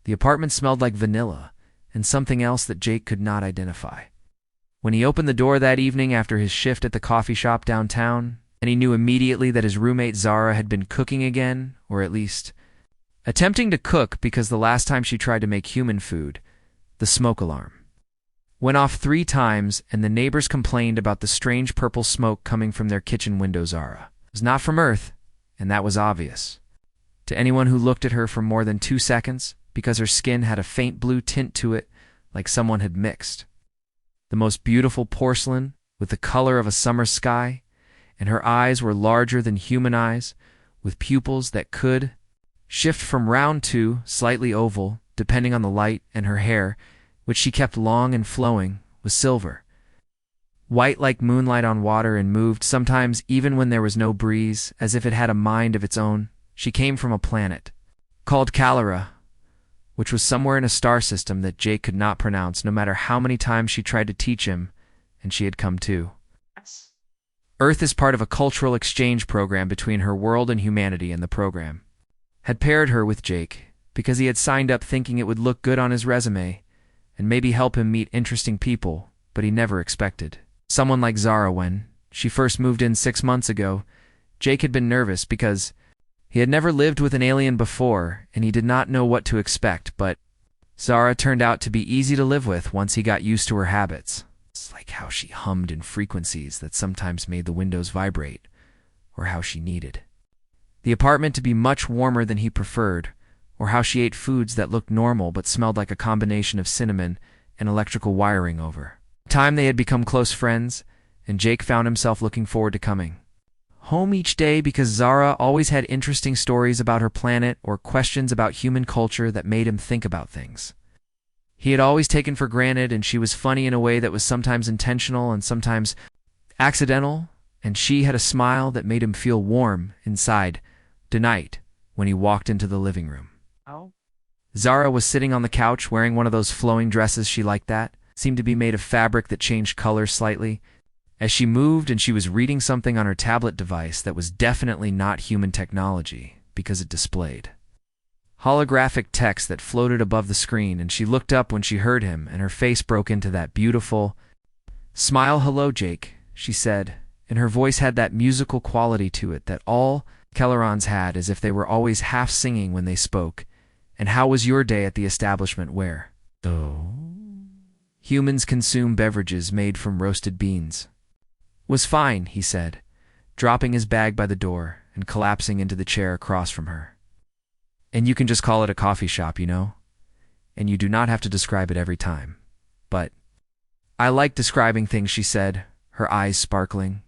The apartment smelled like vanilla and something else that Jake could not identify. When he opened the door that evening after his shift at the coffee shop downtown, and he knew immediately that his roommate Zara had been cooking again, or at least attempting to cook, because the last time she tried to make human food, the smoke alarm went off 3 times, and the neighbors complained about the strange purple smoke coming from their kitchen window. Zara was not from Earth, and that was obvious to anyone who looked at her for more than 2 seconds, because her skin had a faint blue tint to it, like someone had mixed the most beautiful porcelain with the color of a summer sky, and her eyes were larger than human eyes, with pupils that could shift from round to slightly oval, depending on the light, and her hair, which she kept long and flowing, was silver, white like moonlight on water, and moved sometimes even when there was no breeze, as if it had a mind of its own. She came from a planet called Calera, which was somewhere in a star system that Jake could not pronounce, no matter how many times she tried to teach him, and she had come to. Earth is part of a cultural exchange program between her world and humanity, and the program had paired her with Jake because he had signed up thinking it would look good on his resume and maybe help him meet interesting people, but he never expected someone like Zara. When she first moved in 6 months ago, Jake had been nervous because he had never lived with an alien before, and he did not know what to expect, but Zara turned out to be easy to live with once he got used to her habits. It's like how she hummed in frequencies that sometimes made the windows vibrate, or how she needed the apartment to be much warmer than he preferred, or how she ate foods that looked normal but smelled like a combination of cinnamon and electrical wiring. Over time they had become close friends, and Jake found himself looking forward to coming home each day because Zara always had interesting stories about her planet or questions about human culture that made him think about things he had always taken for granted, and she was funny in a way that was sometimes intentional and sometimes accidental, and she had a smile that made him feel warm inside tonight when he walked into the living room. Zara was sitting on the couch wearing one of those flowing dresses she liked that seemed to be made of fabric that changed color slightly as she moved, and she was reading something on her tablet device that was definitely not human technology because it displayed holographic text that floated above the screen, and she looked up when she heard him, and her face broke into that beautiful smile. "Hello, Jake," she said, and her voice had that musical quality to it that all Kellerons had, as if they were always half singing when they spoke. "And how was your day at the establishment where humans consume beverages made from roasted beans?" "Was fine," he said, dropping his bag by the door and collapsing into the chair across from her. "And you can just call it a coffee shop, you know? And you do not have to describe it every time. But I like describing things," she said, her eyes sparkling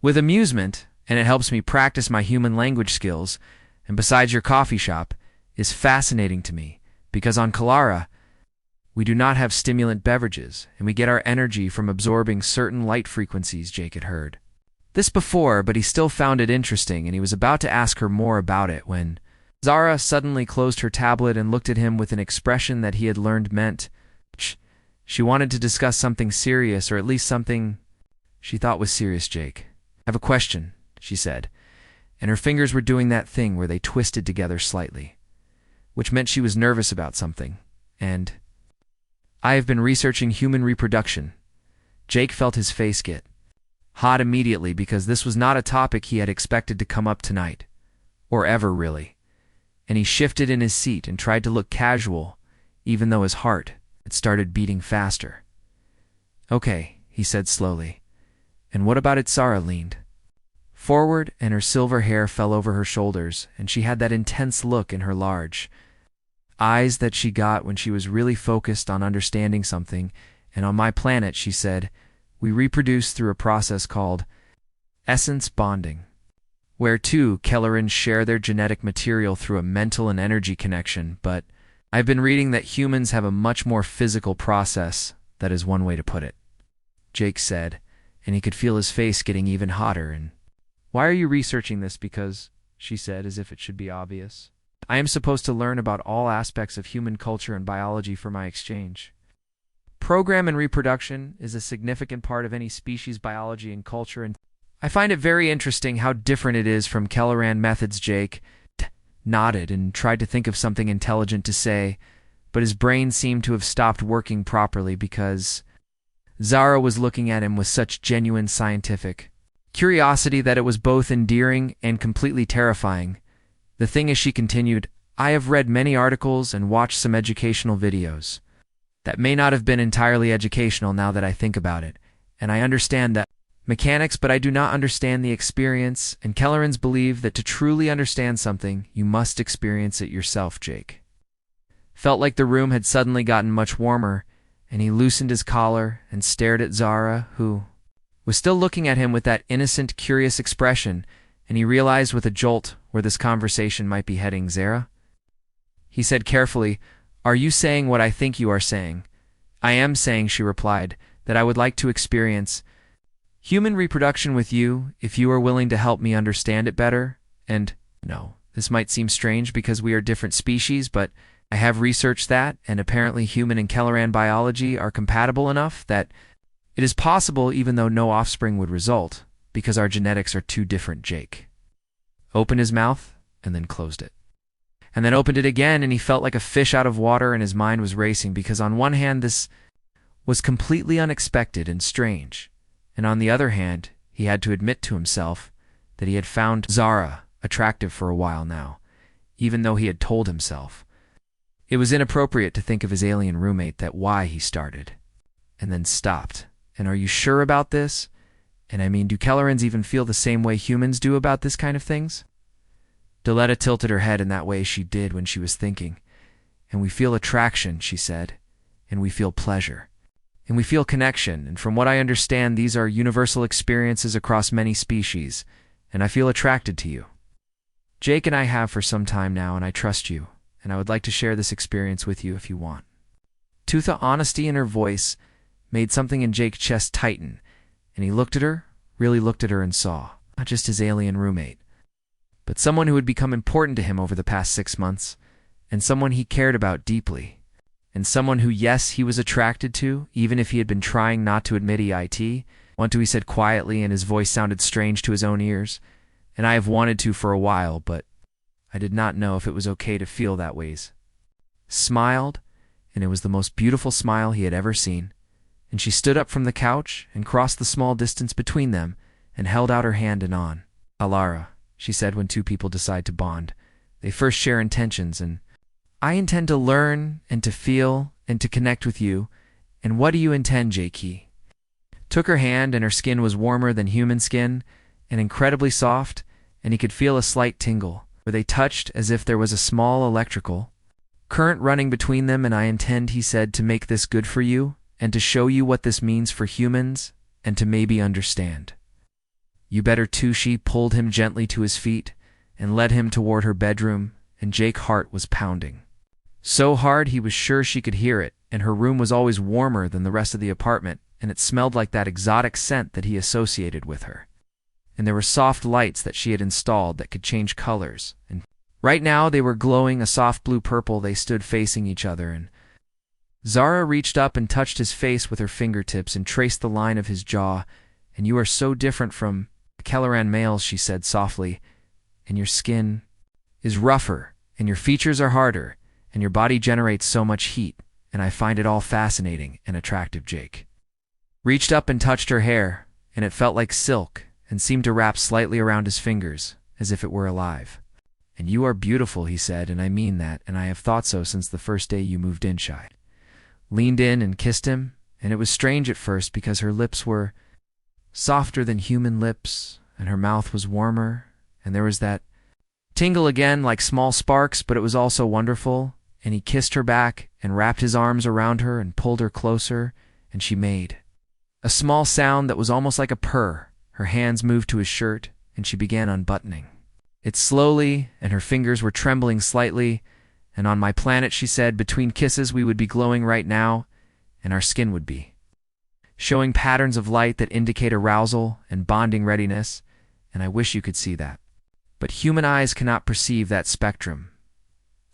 with amusement, "and it helps me practice my human language skills, and besides, your coffee shop is fascinating to me, because on Kalara, we do not have stimulant beverages, and we get our energy from absorbing certain light frequencies." Jake had heard this before, but he still found it interesting, and he was about to ask her more about it when Zara suddenly closed her tablet and looked at him with an expression that he had learned meant she wanted to discuss something serious, or at least something she thought was serious. "Jake, I have a question," she said, and her fingers were doing that thing where they twisted together slightly, which meant she was nervous about something. "And I have been researching human reproduction." Jake felt his face get hot immediately because this was not a topic he had expected to come up tonight, or ever really, and he shifted in his seat and tried to look casual, even though his heart had started beating faster. "Okay," he said slowly. "And what about it?" Zara leaned forward, and her silver hair fell over her shoulders, and she had that intense look in her large eyes that she got when she was really focused on understanding something. "And on my planet," she said, "we reproduce through a process called essence bonding, where two Kellerans share their genetic material through a mental and energy connection, but I've been reading that humans have a much more physical process. That is one way to put it," Jake said, and he could feel his face getting even hotter. "And why are you researching this?" "Because," she said, as if it should be obvious, "I am supposed to learn about all aspects of human culture and biology for my exchange program, and reproduction is a significant part of any species' biology and culture, and I find it very interesting how different it is from Kelleran methods." Jake nodded and tried to think of something intelligent to say, but his brain seemed to have stopped working properly because Zara was looking at him with such genuine scientific curiosity that it was both endearing and completely terrifying. The thing is, she continued, I have read many articles and watched some educational videos that may not have been entirely educational now that I think about it, and I understand that mechanics, but I do not understand the experience, and Kellerans believe that to truly understand something, you must experience it yourself, Jake. Felt like the room had suddenly gotten much warmer, and he loosened his collar and stared at Zara, who was still looking at him with that innocent, curious expression, and he realized with a jolt where this conversation might be heading. Zara? He said carefully, Are you saying what I think you are saying? I am saying, she replied, that I would like to experience human reproduction with you if you are willing to help me understand it better. And no, this might seem strange because we are different species, but I have researched that, and apparently human and Kelleran biology are compatible enough that it is possible even though no offspring would result, because our genetics are too different. Jake opened his mouth and then closed it, and then opened it again, and he felt like a fish out of water, and his mind was racing because on one hand this was completely unexpected and strange, and on the other hand he had to admit to himself that he had found Zara attractive for a while now, even though he had told himself it was inappropriate to think of his alien roommate. That why he started and then stopped. And are you sure about this? And I mean, do Kellerans even feel the same way humans do about this kind of things? Deletta tilted her head in that way she did when she was thinking. And we feel attraction, she said, and we feel pleasure, and we feel connection, and from what I understand, these are universal experiences across many species, and I feel attracted to you. Jake and I have for some time now, and I trust you, and I would like to share this experience with you if you want. The honesty in her voice made something in Jake's chest tighten, and he looked at her, really looked at her, and saw not just his alien roommate, but someone who had become important to him over the past 6 months, and someone he cared about deeply, and someone who, yes, he was attracted to, even if he had been trying not to admit it. Want to, he said quietly, and his voice sounded strange to his own ears, and I have wanted to for a while, but I did not know if it was okay to feel that ways. Smiled, and it was the most beautiful smile he had ever seen, and she stood up from the couch and crossed the small distance between them and held out her hand and on. Alara, she said, when two people decide to bond, they first share intentions, and I intend to learn and to feel and to connect with you. And what do you intend, Jake? He took her hand, and her skin was warmer than human skin and incredibly soft, and he could feel a slight tingle where they touched as if there was a small electrical current running between them. And I intend, he said, to make this good for you and to show you what this means for humans and to maybe understand. You better too. She pulled him gently to his feet and led him toward her bedroom, and Jake's heart was pounding so hard he was sure she could hear it, and her room was always warmer than the rest of the apartment, and it smelled like that exotic scent that he associated with her. And there were soft lights that she had installed that could change colors, and right now they were glowing a soft blue-purple. They stood facing each other, and Zara reached up and touched his face with her fingertips and traced the line of his jaw. And you are so different from Kelleran males, she said softly, and your skin is rougher, and your features are harder, and your body generates so much heat, and I find it all fascinating and attractive. Jake reached up and touched her hair, and it felt like silk and seemed to wrap slightly around his fingers, as if it were alive. And you are beautiful, he said, and I mean that, and I have thought so since the first day you moved in. She leaned in and kissed him, and it was strange at first because her lips were softer than human lips, and her mouth was warmer, and there was that tingle again like small sparks, but it was also wonderful. And he kissed her back and wrapped his arms around her and pulled her closer, and she made a small sound that was almost like a purr. Her hands moved to his shirt, and she began unbuttoning it slowly, and her fingers were trembling slightly. And on my planet, she said, between kisses we would be glowing right now, and our skin would be showing patterns of light that indicate arousal and bonding readiness, and I wish you could see that. But human eyes cannot perceive that spectrum.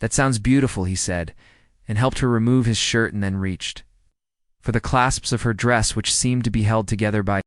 That sounds beautiful, he said, and helped her remove his shirt and then reached for the clasps of her dress, which seemed to be held together by